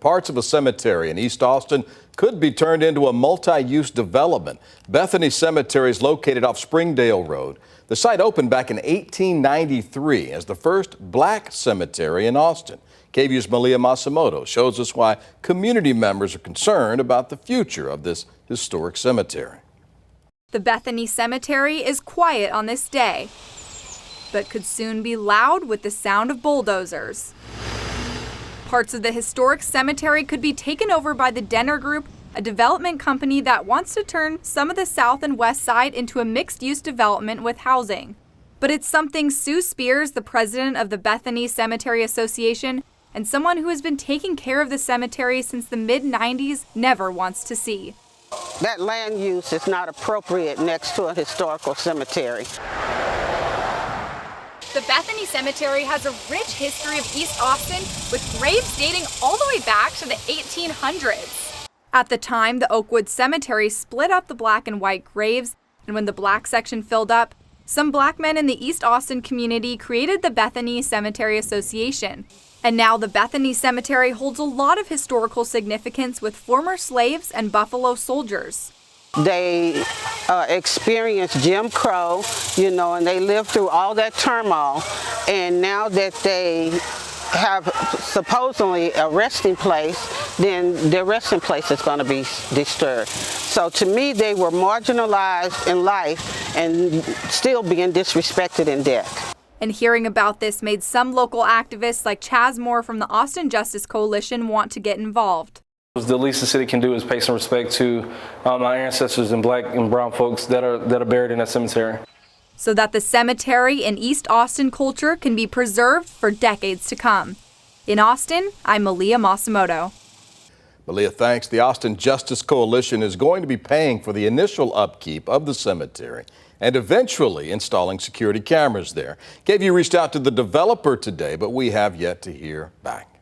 Parts of a cemetery in East Austin could be turned into a multi-use development. Bethany Cemetery is located off Springdale Road. The site opened back in 1893 as the first black cemetery in Austin. KVUE's Malia Masamoto shows us why community members are concerned about the future of this historic cemetery. The Bethany Cemetery is quiet on this day, but could soon be loud with the sound of bulldozers. Parts of the historic cemetery could be taken over by the Denner Group, a development company that wants to turn some of the south and west side into a mixed-use development with housing. But it's something Sue Spears, the president of the Bethany Cemetery Association, and someone who has been taking care of the cemetery since the mid-90s, never wants to see. That land use is not appropriate next to a historical cemetery. The Bethany Cemetery has a rich history of East Austin with graves dating all the way back to the 1800s. At the time, the Oakwood Cemetery split up the black and white graves, and when the black section filled up, some black men in the East Austin community created the Bethany Cemetery Association. And now the Bethany Cemetery holds a lot of historical significance with former slaves and Buffalo soldiers. They experienced Jim Crow, and they lived through all that turmoil. And now that they have supposedly a resting place, then their resting place is going to be disturbed. So to me, they were marginalized in life and still being disrespected in death. And hearing about this made some local activists like Chaz Moore from the Austin Justice Coalition want to get involved. The least the city can do is pay some respect to our ancestors and black and brown folks that are buried in that cemetery. So that the cemetery and East Austin culture can be preserved for decades to come. In Austin, I'm Malia Masamoto. Malia, thanks. The Austin Justice Coalition is going to be paying for the initial upkeep of the cemetery and eventually installing security cameras there. KVUE reached out to the developer today, but we have yet to hear back.